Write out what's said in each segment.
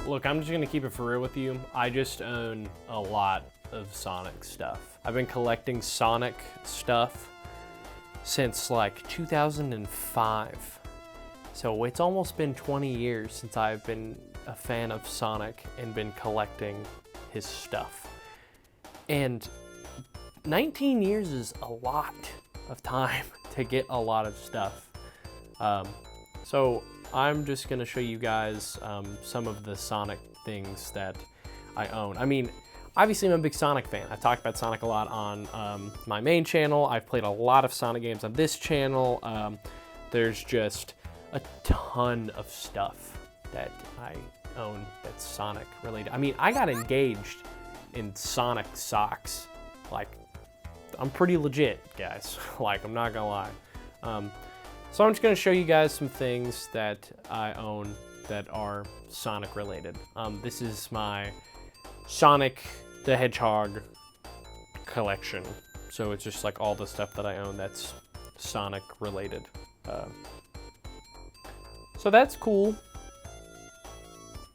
Look, I'm just gonna keep it for real with you. I just own a lot of Sonic stuff. I've been collecting Sonic stuff since like 2005. So it's almost been 20 years since I've been a fan of Sonic and been collecting his stuff. And 19 years is a lot of time to get a lot of stuff. So I'm just gonna show you guys some of the Sonic things that I own. I mean, obviously I'm a big Sonic fan. I've talked about Sonic a lot on my main channel. I've played a lot of Sonic games on this channel. There's just a ton of stuff that I own that's Sonic related. I mean, I got engaged in Sonic socks. Like, I'm pretty legit, guys. Like, I'm not gonna lie. So I'm just gonna show you guys some things that I own that are Sonic related. This is my Sonic the Hedgehog collection. So it's just like all the stuff that I own that's Sonic related. So that's cool.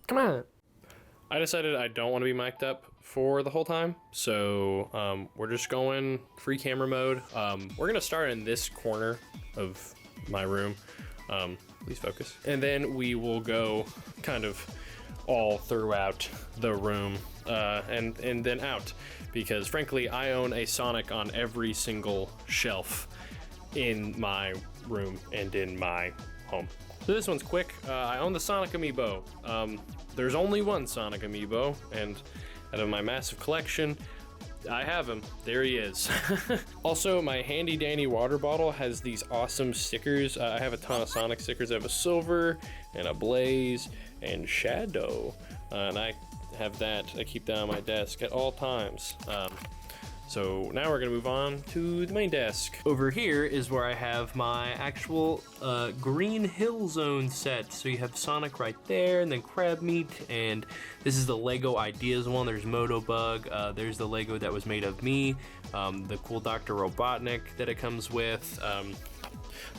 Come on. I decided I don't want to be mic'd up for the whole time, so we're just going free camera mode. We're gonna start in this corner of my room. Please focus. And then we will go kind of all throughout the room and then out, because frankly I own a Sonic on every single shelf in my room and in my home. So this one's quick. I own the Sonic Amiibo. There's only one Sonic Amiibo, and out of my massive collection, I have him. There he is. Also, my handy dandy water bottle has these awesome stickers. I have a ton of Sonic stickers. I have a Silver and a Blaze and Shadow, and I have that. I keep that on my desk at all times. So now we're gonna move on to the main desk. Over here is where I have my actual Green Hill Zone set. So you have Sonic right there, and then Crab Meat, and this is the Lego Ideas one. There's Motobug, there's the Lego that was made of me, the cool Dr. Robotnik that it comes with.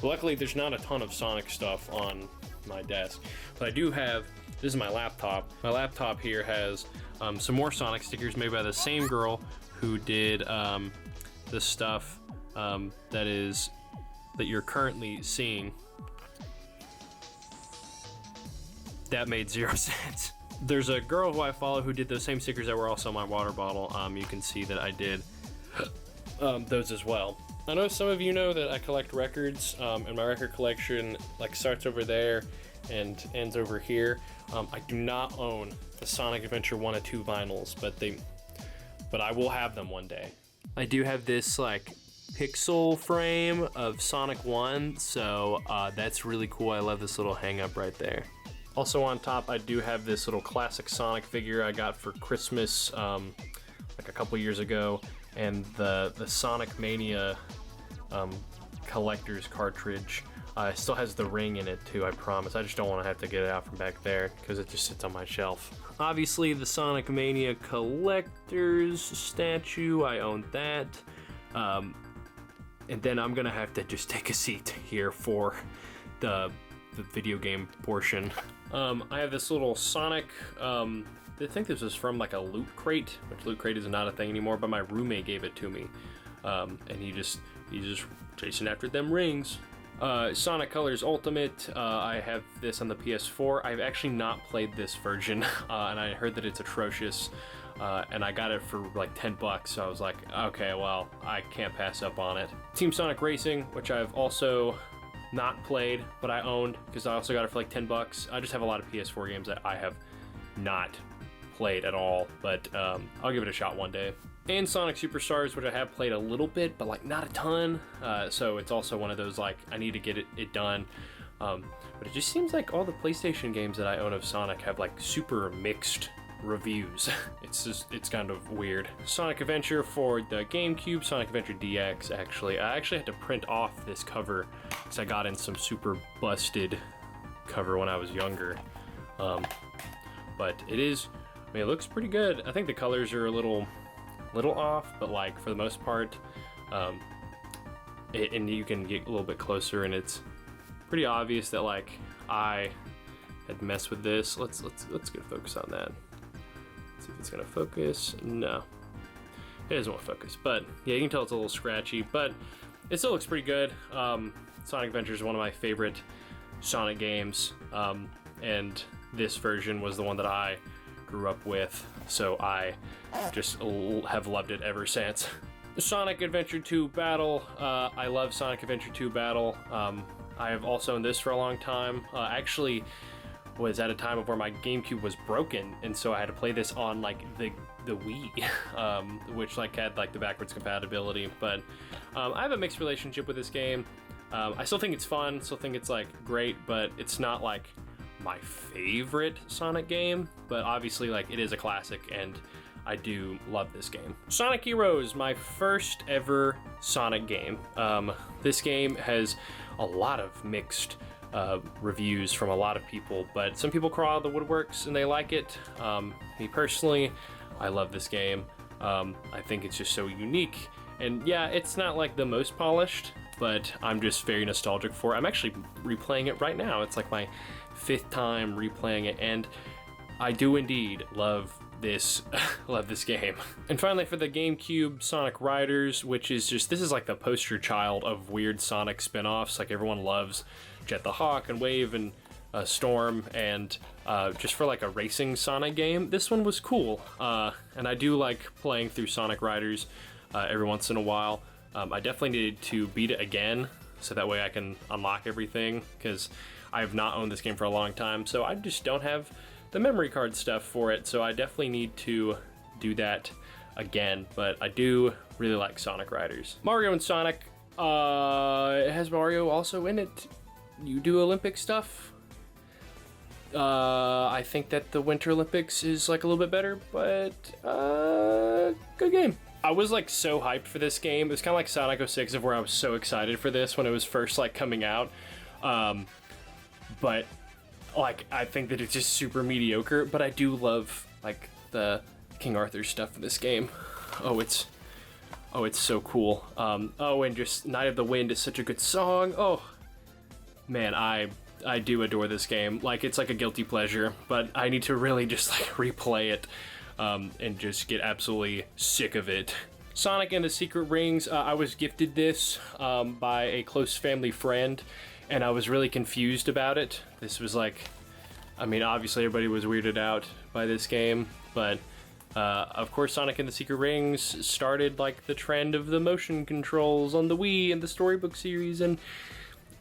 Luckily there's not a ton of Sonic stuff on my desk, but I do have, this is my laptop. My laptop here has some more Sonic stickers made by the same girl who did the stuff that you're currently seeing. That made 0 sense. There's a girl who I follow who did those same stickers that were also on my water bottle. You can see that I did those as well. I know some of you know that I collect records, and my record collection like starts over there and ends over here. I do not own the Sonic Adventure 1 and 2 vinyls, but I will have them one day. I do have this like pixel frame of Sonic 1, so that's really cool. I love this little hang up right there. Also on top, I do have this little classic Sonic figure I got for Christmas like a couple years ago, and the Sonic Mania collector's cartridge. It still has the ring in it too, I promise. I just don't want to have to get it out from back there because it just sits on my shelf. Obviously the Sonic Mania collector's statue, I own that. And then I'm gonna have to just take a seat here for the video game portion. I have this little Sonic, I think this is from like a Loot Crate, which Loot Crate is not a thing anymore, but my roommate gave it to me. And he's just chasing after them rings. Sonic Colors Ultimate, I have this on the PS4. I've actually not played this version, and I heard that it's atrocious, and I got it for like 10 bucks, so I was like, okay, well, I can't pass up on it. Team Sonic Racing, which I've also not played, but I owned, because I also got it for like 10 bucks. I just have a lot of PS4 games that I have not played at all, but I'll give it a shot one day. And Sonic Superstars, which I have played a little bit, but like not a ton. So it's also one of those like I need to get it done. But it just seems like all the PlayStation games that I own of Sonic have like super mixed reviews. It's kind of weird. Sonic Adventure for the GameCube, Sonic Adventure DX actually. I actually had to print off this cover because I got in some super busted cover when I was younger. But it is, I mean, it looks pretty good. I think the colors are a little off, but like for the most part, and you can get a little bit closer and it's pretty obvious that like I I'd mess with this. Let's get a focus on that. Let's see if it's gonna focus. No, it doesn't want to focus. But yeah, you can tell it's a little scratchy, but it still looks pretty good. Sonic Adventure is one of my favorite Sonic games, and this version was the one that I grew up with, so I just have loved it ever since. Sonic Adventure 2 Battle. I love Sonic Adventure 2 Battle. I have also owned this for a long time. Actually was at a time of where my GameCube was broken, and so I had to play this on like the Wii, which like had like the backwards compatibility. But I have a mixed relationship with this game. I still think it's fun, still think it's like great, but it's not like my favorite Sonic game. But obviously like it is a classic, and I do love this game. Sonic Heroes, my first ever Sonic game. This game has a lot of mixed reviews from a lot of people, but some people crawl out of the woodworks and they like it. Me personally, I love this game. I think it's just so unique, and yeah, it's not like the most polished, but I'm just very nostalgic for it. I'm actually replaying it right now. It's like my 5th time replaying it, and I do indeed love this game. And finally, for the GameCube, Sonic Riders, which is just, this is like the poster child of weird Sonic spin-offs. Like everyone loves Jet the Hawk and Wave and Storm, and just for like a racing Sonic game, this one was cool. And I do like playing through Sonic Riders every once in a while. I definitely needed to beat it again, so that way I can unlock everything, because I have not owned this game for a long time, so I just don't have the memory card stuff for it, so I definitely need to do that again. But I do really like Sonic Riders. Mario and Sonic, it has Mario also in it. You do Olympic stuff. I think that the Winter Olympics is like a little bit better, but good game. I was like so hyped for this game. It was kind of like Sonic 06, of where I was so excited for this when it was first like coming out. But like, I think that it's just super mediocre, but I do love like the King Arthur stuff in this game. Oh, it's so cool. Oh, and just Night of the Wind is such a good song. Oh man, I do adore this game. Like, it's like a guilty pleasure, but I need to really just like replay it and just get absolutely sick of it. Sonic and the Secret Rings, I was gifted this by a close family friend, and I was really confused about it. This was like, I mean, obviously everybody was weirded out by this game, but of course Sonic and the Secret Rings started like the trend of the motion controls on the Wii and the Storybook series, and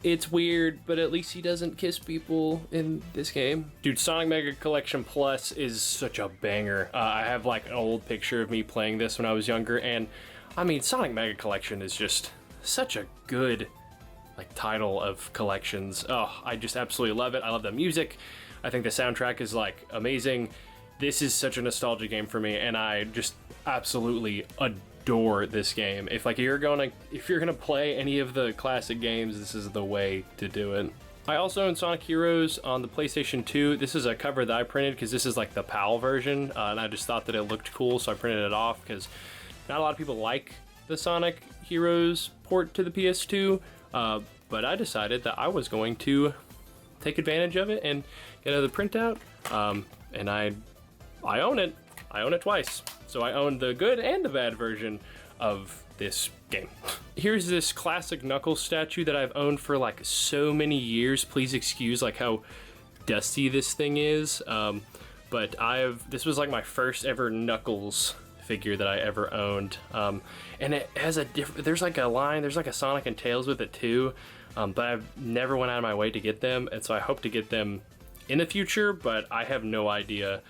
it's weird, but at least he doesn't kiss people in this game. Dude, Sonic Mega Collection Plus is such a banger. I have like an old picture of me playing this when I was younger, and I mean, Sonic Mega Collection is just such a good like title of collections. Oh, I just absolutely love it. I love the music. I think the soundtrack is like amazing. This is such a nostalgia game for me, and I just absolutely adore this game. If you're gonna play any of the classic games, this is the way to do it. I also own Sonic Heroes on the PlayStation 2. This is a cover that I printed because this is like the PAL version, and I just thought that it looked cool, so I printed it off because not a lot of people like the Sonic Heroes port to the PS2, but I decided that I was going to take advantage of it and get another printout, and I own it. I own it twice. So I own the good and the bad version of this game. Here's this classic Knuckles statue that I've owned for like so many years. Please excuse like how dusty this thing is. But this was like my first ever Knuckles figure that I ever owned. And it has there's like a Sonic and Tails with it too. But I've never went out of my way to get them. And so I hope to get them in the future, but I have no idea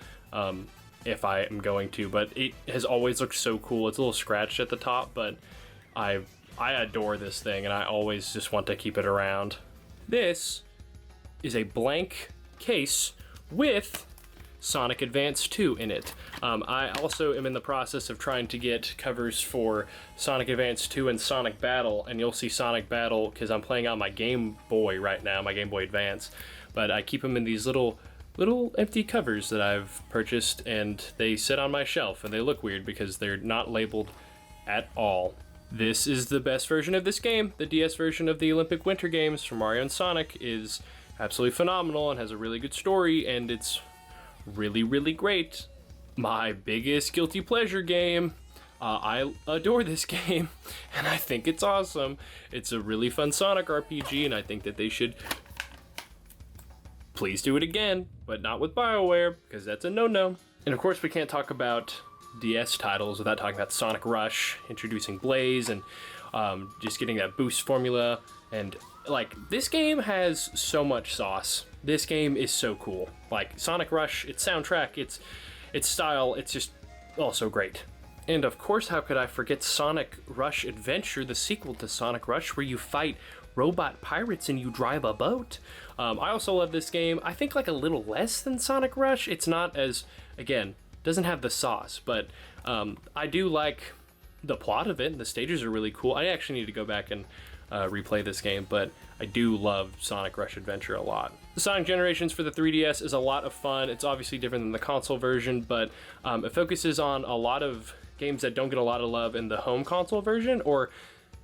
if I am going to, but it has always looked so cool. It's a little scratched at the top, but I adore this thing, and I always just want to keep it around. This is a blank case with Sonic Advance 2 in it. I also am in the process of trying to get covers for Sonic Advance 2 and Sonic Battle, and you'll see Sonic Battle because I'm playing on my Game Boy right now, my Game Boy Advance, but I keep them in these little empty covers that I've purchased, and they sit on my shelf, and they look weird because they're not labeled at all. This is the best version of this game. The DS version of the Olympic Winter Games from Mario and Sonic absolutely phenomenal and has a really good story, and it's really, really great. My biggest guilty pleasure game. I adore this game, and I think it's awesome. It's a really fun Sonic RPG, and I think that they should please do it again, but not with BioWare, because that's a no-no. And of course, we can't talk about DS titles without talking about Sonic Rush, introducing Blaze, and just getting that boost formula. And like, this game has so much sauce. This game is so cool. Like, Sonic Rush, its soundtrack, its style, it's just also great. And of course, how could I forget Sonic Rush Adventure, the sequel to Sonic Rush, where you fight robot pirates and you drive a boat. I also love this game. I think like a little less than Sonic Rush. It's not as, again, doesn't have the sauce, but I do like the plot of it. The stages are really cool. I actually need to go back and replay this game, but I do love Sonic Rush Adventure a lot. The Sonic Generations for the 3DS is a lot of fun. It's obviously different than the console version, but it focuses on a lot of games that don't get a lot of love in the home console version, or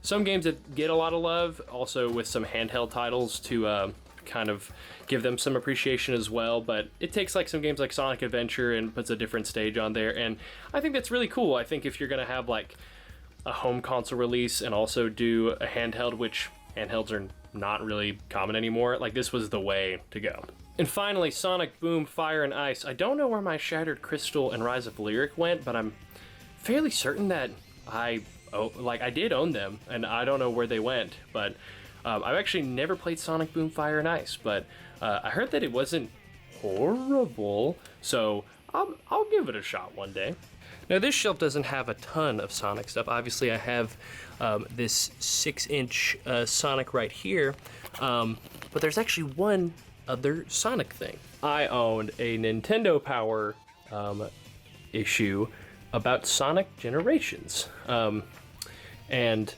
some games that get a lot of love, also with some handheld titles to kind of give them some appreciation as well. But it takes like some games like Sonic Adventure and puts a different stage on there, and I think that's really cool. I think if you're gonna have like a home console release and also do a handheld, which handhelds are not really common anymore, like this was the way to go. And finally, Sonic Boom Fire and Ice. I don't know where my Shattered Crystal and Rise of Lyric went, but I'm fairly certain that I did own them, and I don't know where they went. But I've actually never played Sonic Boom Fire and Ice, but I heard that it wasn't horrible, so I'll give it a shot one day. Now this shelf doesn't have a ton of Sonic stuff. Obviously I have this 6-inch Sonic right here, but there's actually one other Sonic thing. I owned a Nintendo Power issue about Sonic Generations, and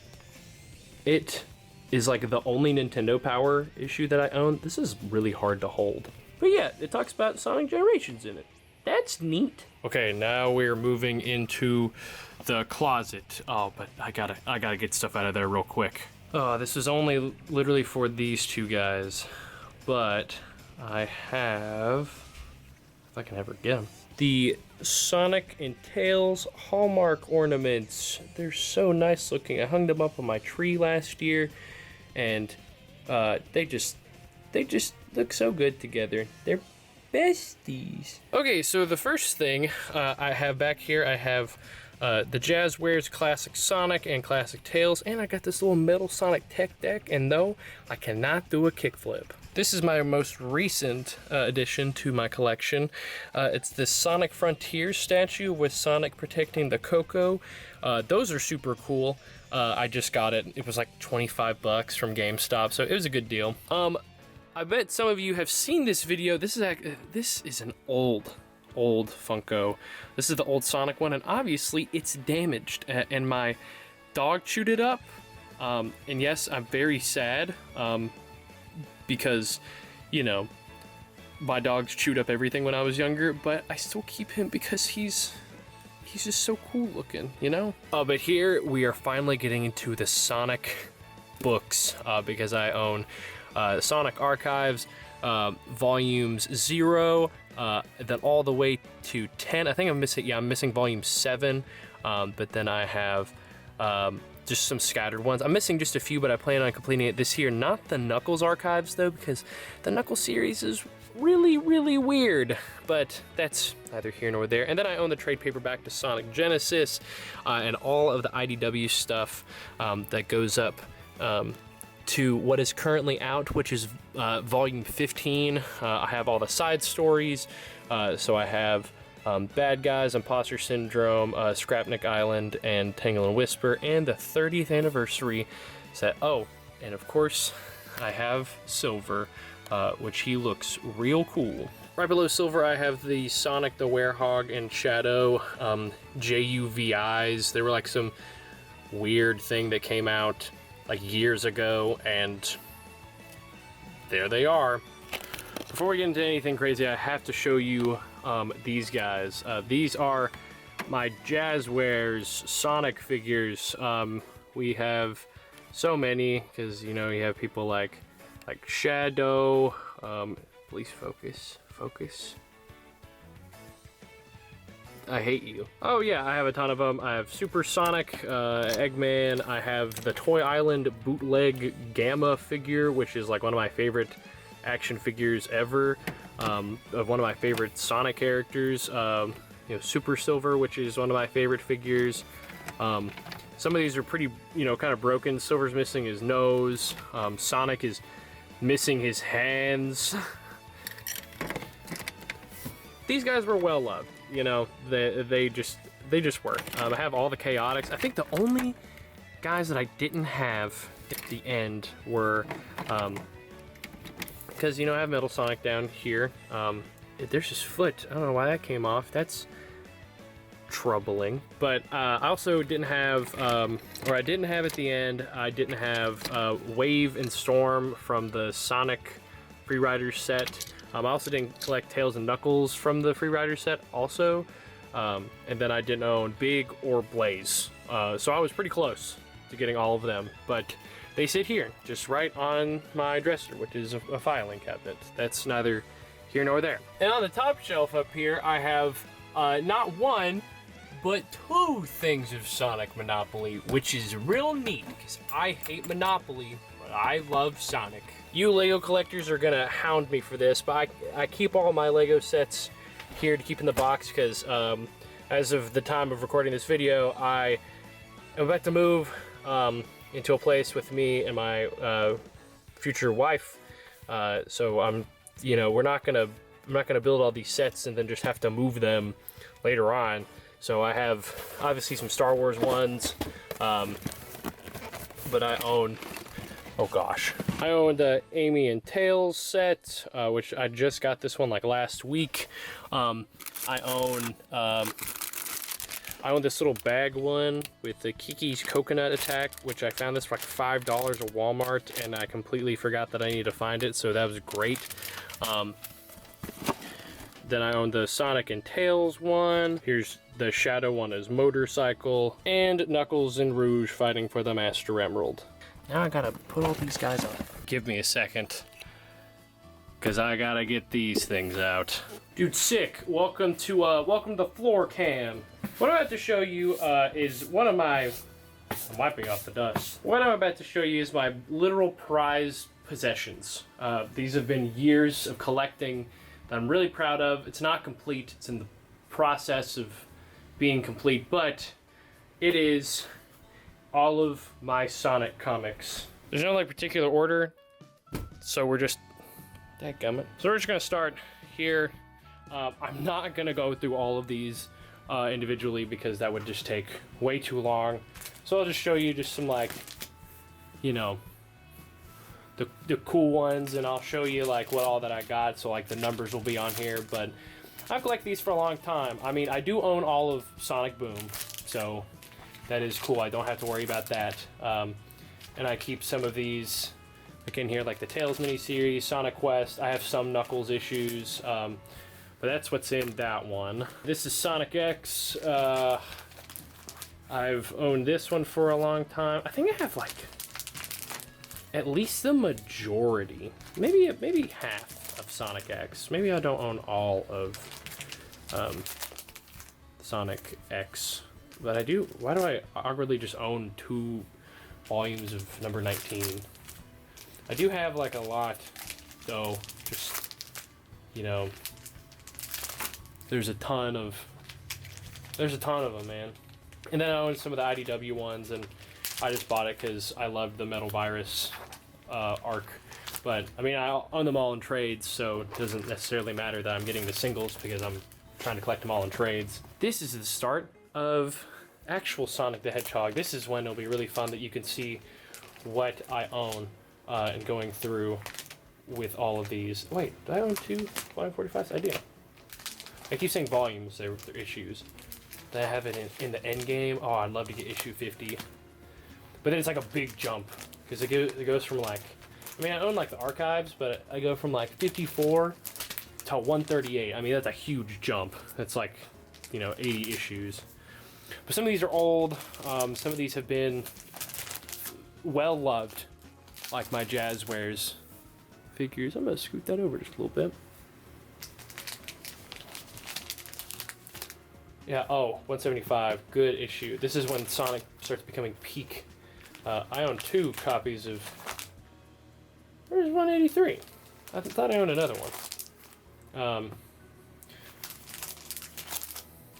it is like the only Nintendo Power issue that I own. This is really hard to hold, but yeah, it talks about Sonic Generations in it. That's neat. Okay, now we're moving into the closet. Oh, but I gotta get stuff out of there real quick. Oh, this is only literally for these two guys, but I have, if I can ever get them, the Sonic and Tails Hallmark ornaments. They're so nice looking. I hung them up on my tree last year, and they just look so good together. They're besties. Okay, so the first thing I have back here, I have the Jazzwares Classic Sonic and Classic Tails, and I got this little metal Sonic Tech deck, and no, I cannot do a kickflip. This is my most recent addition to my collection. It's this Sonic Frontiers statue with Sonic protecting the Coco. Those are super cool. I just got it. It was like $25 from GameStop, so it was a good deal. I bet some of you have seen this video. This is an old Funko. This is the old Sonic one, and obviously it's damaged, and my dog chewed it up. And yes, I'm very sad, because, you know, my dogs chewed up everything when I was younger, but I still keep him because he's just so cool looking, you know? But here we are finally getting into the Sonic books, because I own Sonic Archives, volumes 0, then all the way to 10. I think I'm missing volume 7, but then I have just some scattered ones. I'm missing just a few, but I plan on completing it this year. Not the Knuckles Archives though, because the Knuckles series is really, really weird, but that's neither here nor there. And then I own the trade paperback to Sonic Genesis, and all of the IDW stuff that goes up to what is currently out, which is volume 15. I have all the side stories, so I have Bad Guys, Imposter Syndrome, Scrapnik Island, and Tangle and Whisper, and the 30th anniversary set. Oh, and of course, I have Silver, which he looks real cool. Right below Silver, I have the Sonic the Werehog and Shadow JUVIs. They were like some weird thing that came out like years ago, and there they are. Before we get into anything crazy, I have to show you these guys. These are my Jazzwares Sonic figures. We have so many, because you know, you have people like Shadow, Please focus. Focus. I hate you. Oh yeah, I have a ton of them. I have Supersonic, Eggman. I have the Toy Island bootleg Gamma figure, which is like one of my favorite action figures ever. Of one of my favorite Sonic characters. You know, Super Silver, which is one of my favorite figures. Some of these are pretty, you know, kind of broken. Silver's missing his nose. Sonic is missing his hands. These guys were well loved. You know, they just work. I have all the Chaotix. I think the only guys that I didn't have at the end were, because, you know, I have Metal Sonic down here. There's his foot. I don't know why that came off. That's troubling. But I also didn't have, or I didn't have at the end, I didn't have Wave and Storm from the Sonic Free Rider set. I also didn't collect Tails and Knuckles from the Free Rider set also. And then I didn't own Big or Blaze. So I was pretty close to getting all of them. But they sit here, just right on my dresser, which is a filing cabinet. That's neither here nor there. And on the top shelf up here, I have not one, but two things of Sonic Monopoly, which is real neat, because I hate Monopoly, but I love Sonic. You Lego collectors are gonna hound me for this, but I keep all my Lego sets here to keep in the box, because as of the time of recording this video, I am about to move into a place with me and my future wife. So I'm not gonna build all these sets and then just have to move them later on. So I have obviously some Star Wars ones, but I own, oh gosh, I own the Amy and Tails set, which I just got this one like last week. I own this little bag one with the Kiki's Coconut Attack, which I found this for like $5 at Walmart, and I completely forgot that I need to find it, so that was great. Then I own the Sonic and Tails one. Here's the Shadow one as Motorcycle, and Knuckles and Rouge fighting for the Master Emerald. Now I gotta put all these guys on. Give me a second, because I gotta get these things out. Dude, sick. Welcome to Floor Cam. What I'm about to show you is one of my, I'm wiping off the dust. What I'm about to show you is my literal prized possessions. These have been years of collecting that I'm really proud of. It's not complete. It's in the process of being complete, but it is all of my Sonic comics. There's no like particular order, so we're just, dadgummit. So we're just gonna start here. I'm not gonna go through all of these individually because that would just take way too long. So I'll just show you just some, like, you know, the cool ones, and I'll show you like what all that I got, so like the numbers will be on here. But I've collected these for a long time. I mean, I do own all of Sonic Boom, so that is cool. I don't have to worry about that. And I keep some of these like in here, like the Tails miniseries, Sonic Quest. I have some Knuckles issues, but that's what's in that one. This is Sonic X. I've owned this one for a long time. I think I have like at least the majority, maybe half of Sonic X. Maybe I don't own all of Sonic X, but I do. Why do I awkwardly just own 2 volumes of number 19? I do have like a lot, though. Just, you know, there's a ton of them, man. And then I own some of the IDW ones, and I just bought it because I loved the Metal Virus arc. But I mean, I own them all in trades, so it doesn't necessarily matter that I'm getting the singles because I'm trying to collect them all in trades. This is the start of actual Sonic the Hedgehog. This is when it'll be really fun that you can see what I own and going through with all of these. Wait, do I own 2 Volume 45s? I do. I keep saying volumes, they're issues. Then I have it in the end game. Oh, I'd love to get issue 50. But then it's like a big jump, because it goes from like, I mean, I own like the archives, but I go from like 54 to 138. I mean, that's a huge jump. That's like, you know, 80 issues. But some of these are old. Some of these have been well loved, like my Jazzwares figures. I'm gonna scoot that over just a little bit. Yeah, oh, 175, good issue. This is when Sonic starts becoming peak. I own 2 copies of... Where's 183? I thought I owned another one.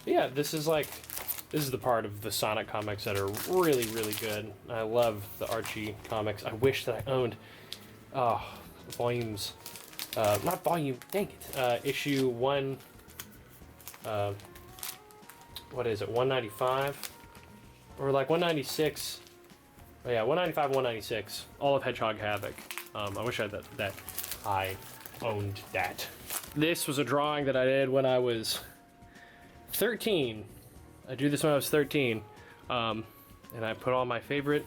Yeah, this is the part of the Sonic comics that are really, really good. I love the Archie comics. I wish that I owned, volumes, not volume, dang it, issue 1, what is it, 195? Or like 196, oh yeah, 195, 196, all of Hedgehog Havoc. I wish I had that I owned that. This was a drawing that I did when I was 13. I drew this when I was 13, and I put all my favorite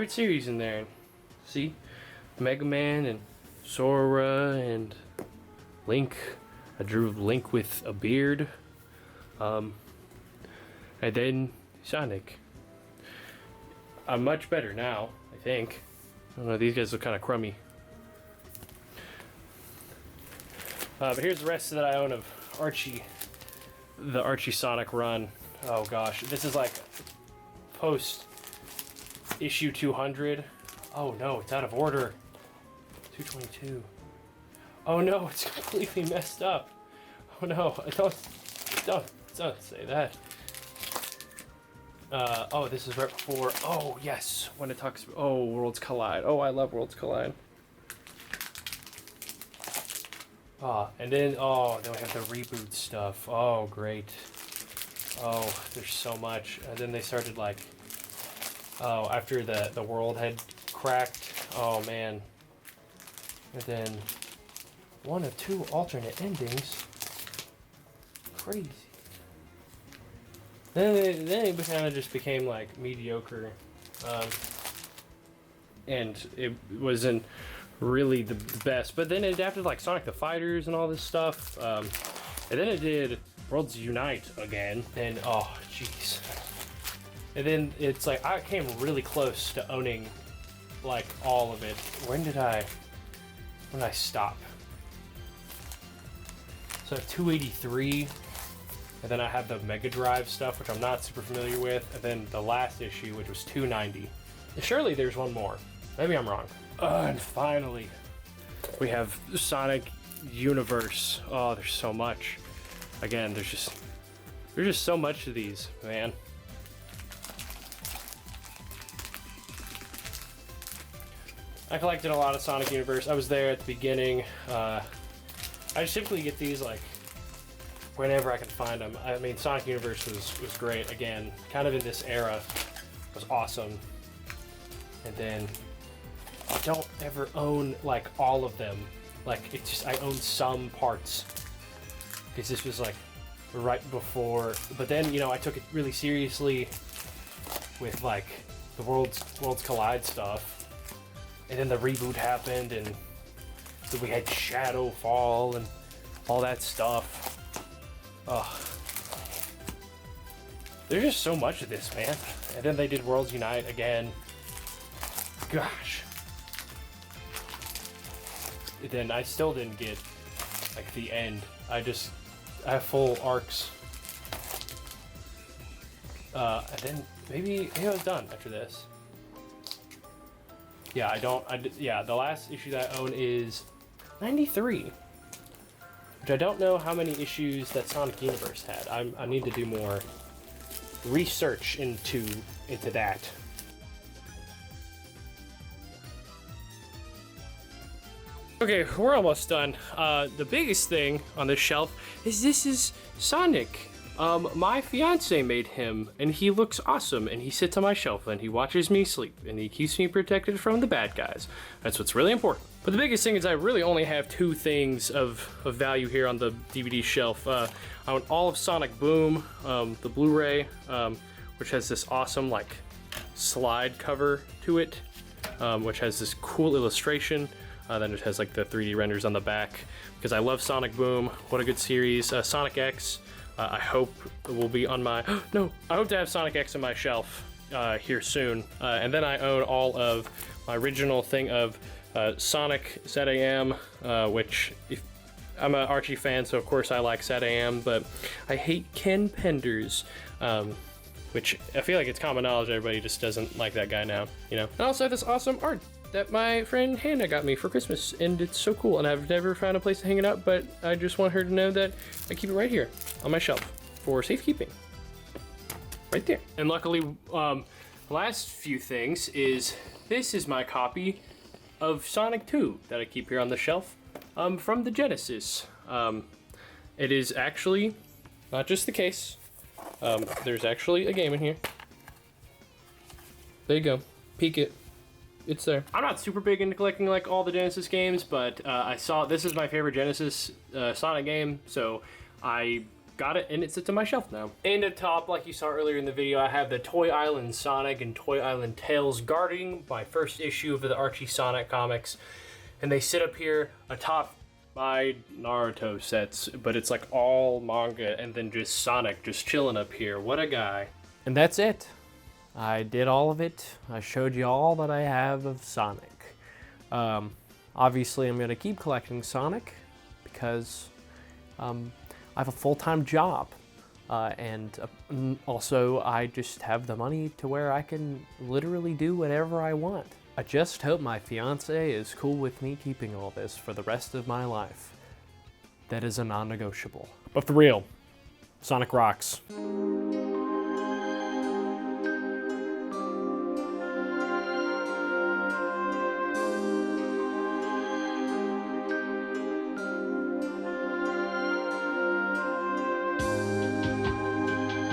series in there. See, Mega Man and Sora and Link. I drew Link with a beard, and then Sonic. I'm much better now, I think. I don't know, these guys look kind of crummy. But here's the rest that I own of Archie, the Archie Sonic run. Oh gosh, this is like post issue 200. Oh no, it's out of order. 222. Oh no, it's completely messed up. Oh no, don't say that. Oh, this is right before. Oh yes, when it talks. Oh, Worlds Collide. Oh, I love Worlds Collide. And then we have the reboot stuff. Oh, great. Oh, there's so much. And then they started like, after the world had cracked. Oh man. And then 1 of 2 alternate endings. Crazy. Then it kind of just became like mediocre, and it wasn't really the best. But then it adapted like Sonic the Fighters and all this stuff, and then it did Worlds Unite again. And oh jeez, and then it's like I came really close to owning like all of it. When did I stop? So 283. And then I have the Mega Drive stuff, which I'm not super familiar with. And then the last issue, which was 290. Surely there's one more. Maybe I'm wrong. And finally, we have Sonic Universe. Oh, there's so much. Again, there's just so much of these, man. I collected a lot of Sonic Universe. I was there at the beginning. I just typically get these like whenever I can find them. I mean, Sonic Universe was great. Again, kind of in this era, was awesome. And then I don't ever own like all of them. Like it's just I own some parts because this was like right before. But then I took it really seriously with like the Worlds Collide stuff, and then the reboot happened, and so we had Shadowfall and all that stuff. Oh, there's just so much of this, man. And then they did Worlds Unite again. Gosh. And then I still didn't get like the end. I have full arcs. And then maybe I was done after this. Yeah, the last issue that I own is 93. Which I don't know how many issues that Sonic Universe had. I need to do more research into that. Okay, we're almost done. The biggest thing on this shelf is this is Sonic. My fiance made him, and he looks awesome, and he sits on my shelf, and he watches me sleep, and he keeps me protected from the bad guys. That's what's really important. But the biggest thing is I really only have 2 things of value here on the DVD shelf. I own all of Sonic Boom, the Blu-ray, which has this awesome like slide cover to it, which has this cool illustration. Then it has like the 3D renders on the back, because I love Sonic Boom. What a good series. Sonic X, I hope will be on my, no, I hope to have Sonic X on my shelf here soon. And then I own all of my original thing of Sonic ZAM, which if I'm an Archie fan, so of course I like ZAM, but I hate Ken Penders, which I feel like it's common knowledge everybody just doesn't like that guy now, you know? I also have this awesome art that my friend Hannah got me for Christmas, and it's so cool, and I've never found a place to hang it up, but I just want her to know that I keep it right here on my shelf for safekeeping. Right there. And luckily, last few things is, this is my copy of Sonic 2 that I keep here on the shelf, from the Genesis. It is actually not just the case. There's actually a game in here. There you go. Peek it. It's there. I'm not super big into collecting like all the Genesis games, but I saw this is my favorite Genesis Sonic game, so I got it and it sits on my shelf now. And at top, like you saw earlier in the video, I have the Toy Island Sonic and Toy Island Tales guarding my first issue of the Archie Sonic comics, and they sit up here atop my Naruto sets, but it's like all manga and then just Sonic just chilling up here. What a guy. And that's it. I did all of it. I showed you all that I have of Sonic. Obviously, I'm going to keep collecting Sonic because I have a full-time job. And also, I just have the money to where I can literally do whatever I want. I just hope my fiance is cool with me keeping all this for the rest of my life. That is a non-negotiable. But for real, Sonic rocks.